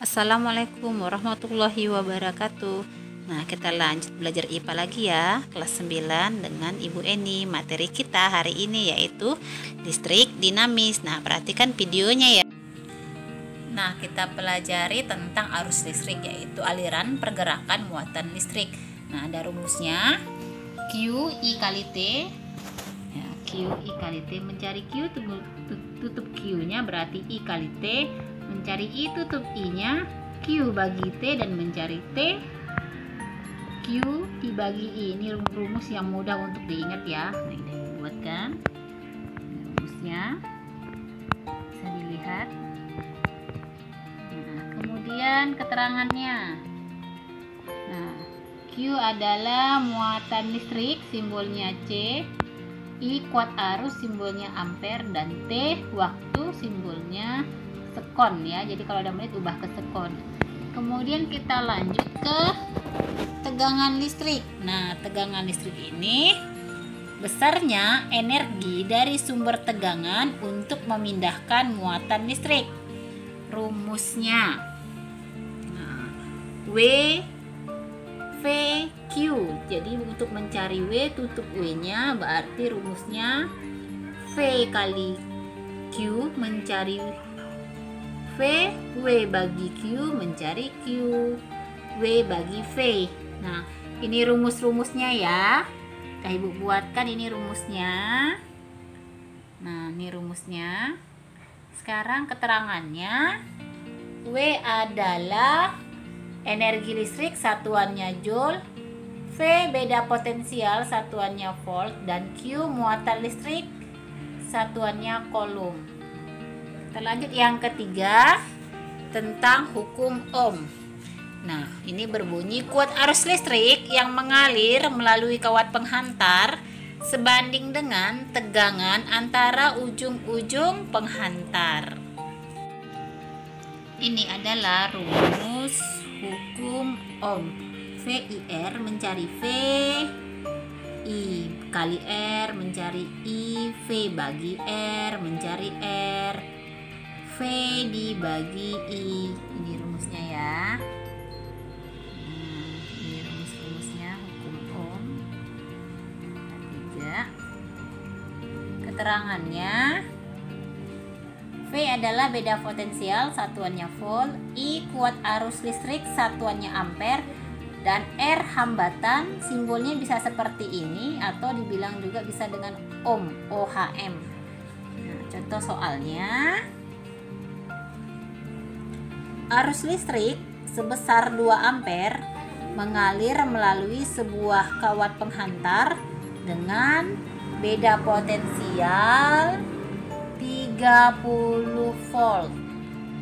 Assalamualaikum warahmatullahi wabarakatuh. Nah, kita lanjut belajar IPA lagi ya, kelas 9 dengan Ibu Eni. Materi kita hari ini yaitu listrik dinamis. Nah, perhatikan videonya ya. Nah, kita pelajari tentang arus listrik, yaitu aliran pergerakan muatan listrik. Nah, ada rumusnya. Q I kali T. Ya, Q I kali T, mencari Q tutup Q-nya berarti I kali T, mencari I tutup I-nya Q bagi T, dan mencari T Q dibagi I. Ini rumus yang mudah untuk diingat ya. Nah, ini dibuatkan rumusnya, bisa dilihat. Nah, kemudian keterangannya. Nah, Q adalah muatan listrik, simbolnya C. I kuat arus, simbolnya ampere, dan T waktu, simbolnya sekon ya. Jadi kalau ada menit ubah ke sekon. Kemudian kita lanjut ke tegangan listrik. Nah, tegangan listrik ini besarnya energi dari sumber tegangan untuk memindahkan muatan listrik. Rumusnya, nah, W V Q. Jadi untuk mencari W tutup W-nya berarti rumusnya V kali Q, mencari V, W bagi Q, mencari Q, W bagi V. Nah, ini rumus-rumusnya ya. Ibu buatkan ini rumusnya. Nah, ini rumusnya. Sekarang keterangannya. W adalah energi listrik, satuannya joule. V beda potensial, satuannya volt. Dan Q muatan listrik, satuannya coulomb. Kita lanjut yang ketiga, tentang hukum Ohm. Nah, ini berbunyi kuat arus listrik yang mengalir melalui kawat penghantar sebanding dengan tegangan antara ujung-ujung penghantar. Ini adalah rumus hukum Ohm. VIR mencari V, I kali R mencari I, V bagi R mencari R, V dibagi I. Ini rumusnya ya. Nah, ini rumus-rumusnya hukum Ohm. Ketiga, keterangannya. V adalah beda potensial, satuannya volt. I kuat arus listrik, satuannya ampere. Dan R hambatan, simbolnya bisa seperti ini atau dibilang juga bisa dengan ohm, OHM. Nah, contoh soalnya. Arus listrik sebesar 2 ampere mengalir melalui sebuah kawat penghantar dengan beda potensial 30 volt.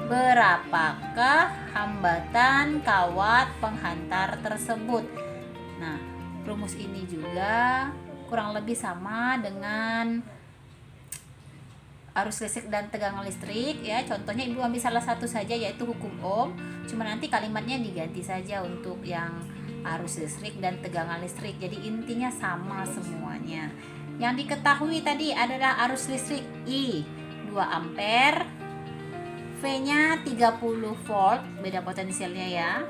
Berapakah hambatan kawat penghantar tersebut? Nah, rumus ini juga kurang lebih sama dengan arus listrik dan tegangan listrik ya. Contohnya ibu ambil salah satu saja, yaitu hukum Ohm. Cuma nanti kalimatnya diganti saja untuk yang arus listrik dan tegangan listrik. Jadi intinya sama semuanya. Yang diketahui tadi adalah arus listrik I 2 ampere, V-nya 30 volt, beda potensialnya ya.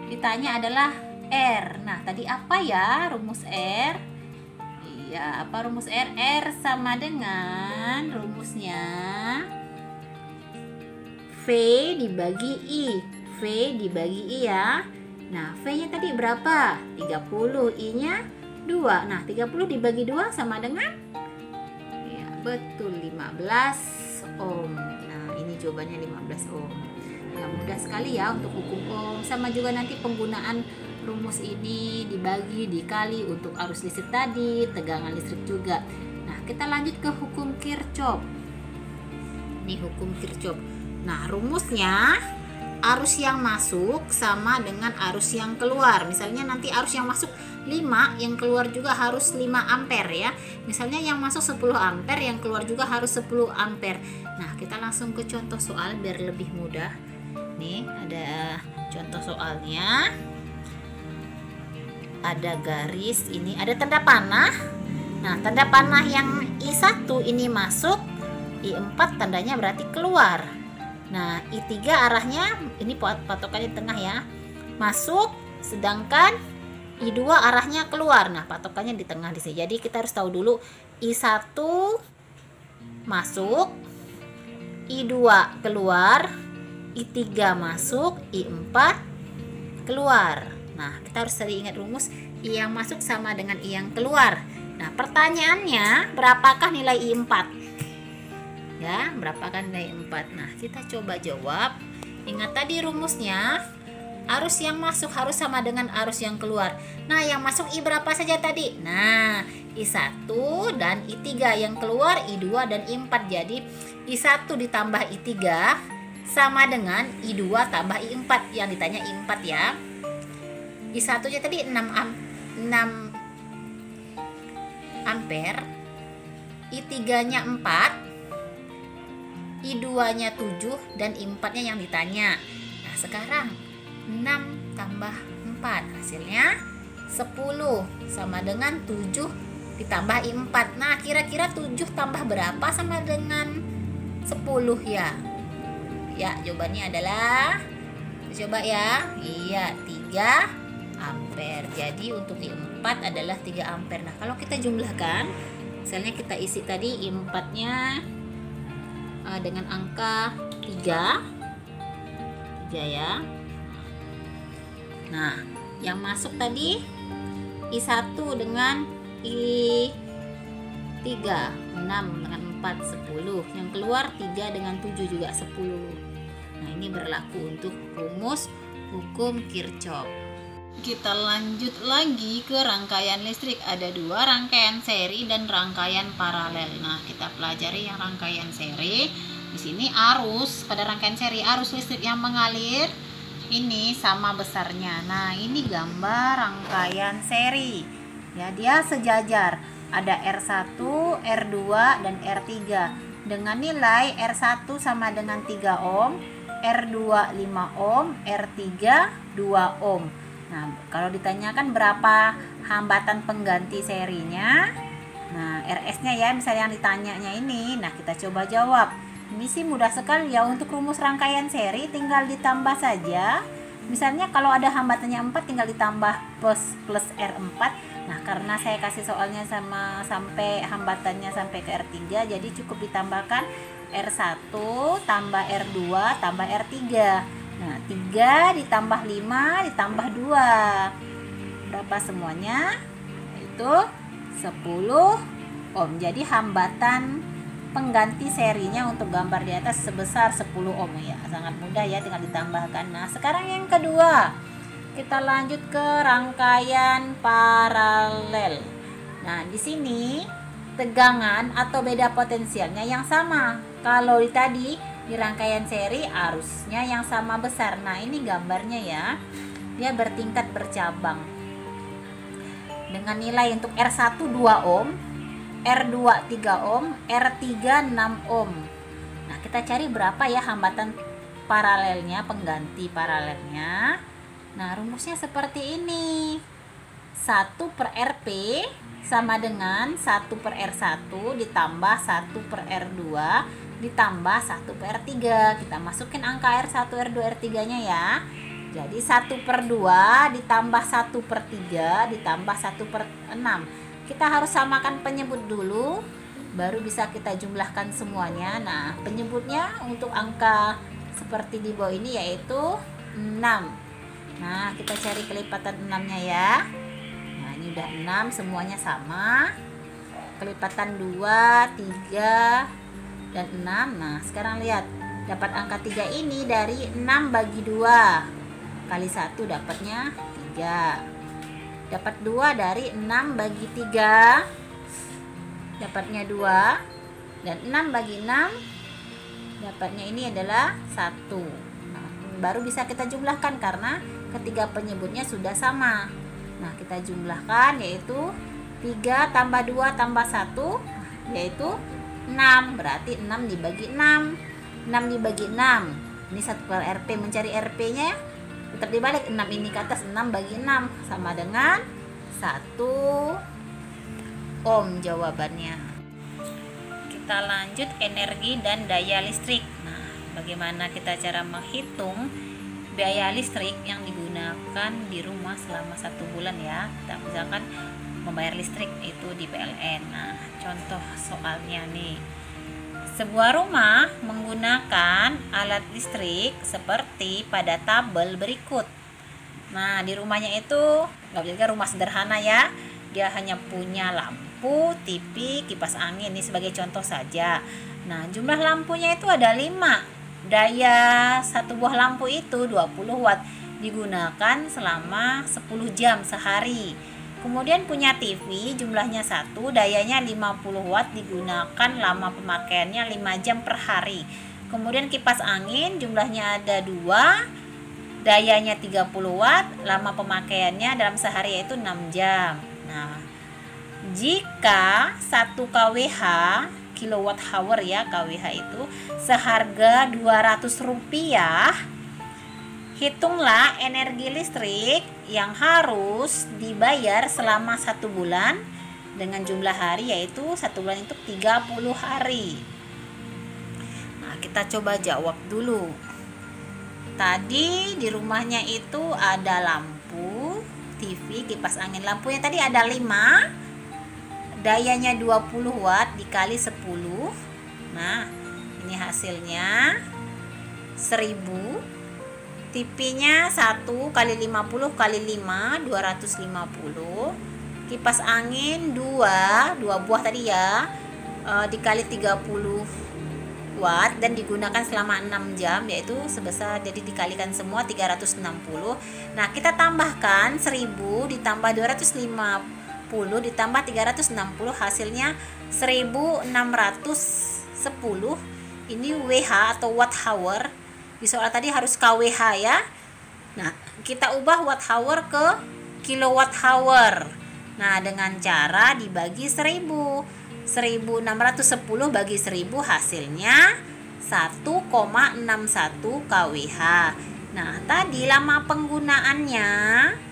Ditanya adalah R. Nah, tadi apa ya rumus R? Iya, apa rumus R? R sama dengan rumusnya V dibagi I. V dibagi I ya. Nah, V-nya tadi berapa? 30, I-nya 2. Nah, 30 dibagi 2 sama dengan? Ya, betul, 15 ohm. Nah, ini jawabannya 15 ohm. Nah, mudah sekali ya untuk hukum Ohm. Sama juga nanti penggunaan rumus ini dibagi, dikali untuk arus listrik tadi, tegangan listrik juga. Nah, kita lanjut ke hukum Kirchhoff. Ini hukum Kirchhoff. Nah, rumusnya arus yang masuk sama dengan arus yang keluar. Misalnya nanti arus yang masuk 5, yang keluar juga harus 5 ampere ya. Misalnya yang masuk 10 ampere, yang keluar juga harus 10 ampere. Nah, kita langsung ke contoh soal biar lebih mudah. Nih, ada contoh soalnya. Ada garis, ini ada tanda panah. Nah, tanda panah yang I1 ini masuk, I4 tandanya berarti keluar. Nah, I3 arahnya ini patokannya tengah ya, masuk, sedangkan I2 arahnya keluar. Nah, patokannya di tengah di sini. Jadi kita harus tahu dulu I1 masuk, I2 keluar, I3 masuk, I4 keluar. Nah, kita harus sering ingat rumus I yang masuk sama dengan I yang keluar. Nah, pertanyaannya berapakah nilai I4? Ya, berapakah nilai I4? Nah, kita coba jawab. Ingat tadi rumusnya, arus yang masuk harus sama dengan arus yang keluar. Nah, yang masuk I berapa saja tadi? Nah, I1 dan I3, yang keluar I2 dan I4. Jadi I1 ditambah I3 sama dengan I2 tambah I4. Yang ditanya I4 ya. I1 nya tadi 6 ampere, I3 nya 4, I2 nya 7, dan I4 nya yang ditanya. Nah, sekarang 6 tambah 4 hasilnya 10 sama dengan 7 ditambah I4. Nah, kira-kira 7 tambah berapa sama dengan 10 ya? Ya, jawabannya adalah, coba ya. Iya, 3 ampere. Jadi untuk I4 adalah 3 ampere. Nah, kalau kita jumlahkan, misalnya kita isi tadi I4 nya dengan angka 3 ya. Nah, yang masuk tadi I1 dengan I3, 6 dengan 4, 10. Yang keluar 3 dengan 7 juga 10. Nah, ini berlaku untuk rumus hukum Kirchhoff. Kita lanjut lagi ke rangkaian listrik. Ada 2 rangkaian seri dan rangkaian paralel. Nah, kita pelajari yang rangkaian seri. Di sini arus pada rangkaian seri, arus listrik yang mengalir ini sama besarnya. Nah, ini gambar rangkaian seri. Ya, dia sejajar. Ada R1, R2, dan R3 dengan nilai R1 sama dengan 3 ohm, R2 5 ohm, R3 2 ohm. Nah, kalau ditanyakan berapa hambatan pengganti serinya, nah RS-nya ya, misalnya yang ditanyanya ini. Nah, kita coba jawab. Ini sih mudah sekali ya, untuk rumus rangkaian seri tinggal ditambah saja. Misalnya kalau ada hambatannya 4 tinggal ditambah plus R4. Nah, karena saya kasih soalnya sampai hambatannya sampai ke R3, jadi cukup ditambahkan R1 tambah R2 tambah R3. Nah, 3 ditambah 5 ditambah 2. Berapa semuanya? Itu 10 ohm. Jadi hambatan pengganti serinya untuk gambar di atas sebesar 10 ohm ya. Sangat mudah ya, tinggal ditambahkan. Nah, sekarang yang kedua. Kita lanjut ke rangkaian paralel. Nah, di sini tegangan atau beda potensialnya yang sama. Kalau tadi di rangkaian seri arusnya yang sama besar. Nah, ini gambarnya ya. Dia bertingkat bercabang. Dengan nilai untuk R1 2 ohm, R2 3 ohm, R3 6 ohm. Nah, kita cari berapa ya hambatan paralelnya, pengganti paralelnya. Nah, rumusnya seperti ini. 1 per RP sama dengan 1 per R1 ditambah 1 per R2 ditambah 1 per R3. Kita masukin angka R1, R2, R3 nya ya. Jadi 1 per 2 ditambah 1 per 3 ditambah 1 per 6. Kita harus samakan penyebut dulu, baru bisa kita jumlahkan semuanya. Nah, penyebutnya untuk angka seperti di bawah ini yaitu 6. Nah, kita cari kelipatan 6-nya ya. Nah, ini udah 6, semuanya sama. Kelipatan 2, 3, dan 6. Nah, sekarang lihat. Dapat angka 3 ini dari 6 bagi 2. Kali 1 dapatnya 3. Dapat 2 dari 6 bagi 3. Dapatnya 2. Dan 6 bagi 6. Dapatnya ini adalah 1. Nah, baru bisa kita jumlahkan karena ketiga penyebutnya sudah sama. Nah, kita jumlahkan yaitu 3 tambah 2 tambah 1 yaitu 6. Berarti 6 dibagi 6. 6 dibagi 6. Ini 1 per RP, mencari RP-nya tetap dibalik, 6 ini ke atas, 6 bagi 6 sama dengan 1 ohm jawabannya. Kita lanjut energi dan daya listrik. Nah, bagaimana kita cara menghitung biaya listrik yang digunakan di rumah selama 1 bulan ya. Kita misalkan membayar listrik itu di PLN. Nah, contoh soalnya nih. Sebuah rumah menggunakan alat listrik seperti pada tabel berikut. Nah, di rumahnya itu nggak bisa rumah sederhana ya. Dia hanya punya lampu, TV, kipas angin. Ini sebagai contoh saja. Nah, jumlah lampunya itu ada 5. Daya satu buah lampu itu 20 watt, digunakan selama 10 jam sehari. Kemudian punya TV jumlahnya 1, dayanya 50 watt, digunakan lama pemakaiannya 5 jam per hari. Kemudian kipas angin jumlahnya ada 2, dayanya 30 watt, lama pemakaiannya dalam sehari yaitu 6 jam. Nah, jika 1 kWh, kilowatt hour ya, kWh itu seharga Rp200, hitunglah energi listrik yang harus dibayar selama 1 bulan dengan jumlah hari, yaitu 1 bulan itu 30 hari. Nah, kita coba jawab dulu. Tadi di rumahnya itu ada lampu, TV, kipas angin. Lampunya tadi ada 5, dayanya 20 watt dikali 10. Nah, ini hasilnya 1000. TV-nya 1 kali 50 kali 5, 250. Kipas angin 2 buah tadi ya, dikali 30 watt dan digunakan selama 6 jam, yaitu sebesar, jadi dikalikan semua 360. Nah, kita tambahkan 1000 ditambah 250 ditambah 360, hasilnya 1610. Ini WH atau watt hour. Di soal tadi harus kWh ya. Nah, kita ubah watt hour ke kilowatt hour. Nah, dengan cara dibagi 1000. 1610 bagi 1000 hasilnya 1,61 kWh. Nah, tadi lama penggunaannya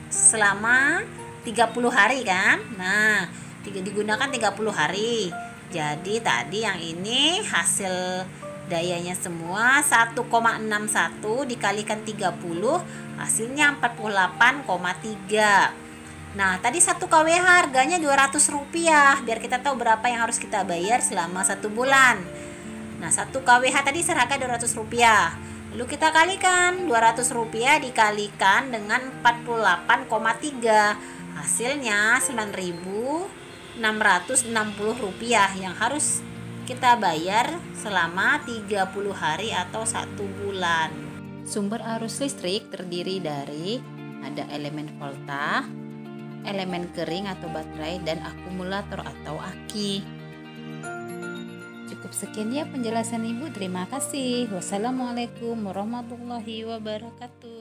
selama 30 hari kan. Nah, digunakan 30 hari. Jadi tadi yang ini hasil dayanya semua 1,61 dikalikan 30, hasilnya 48,3. Nah, tadi 1 kWh harganya Rp200. Biar kita tahu berapa yang harus kita bayar selama 1 bulan. Nah, 1 kWh tadi seharga Rp200. Lalu kita kalikan Rp200 dikalikan dengan 48,3. Hasilnya Rp9.660 yang harus kita bayar selama 30 hari atau 1 bulan. Sumber arus listrik terdiri dari ada elemen volta, elemen kering atau baterai, dan akumulator atau aki. Cukup sekian ya penjelasan Ibu. Terima kasih. Wassalamualaikum warahmatullahi wabarakatuh.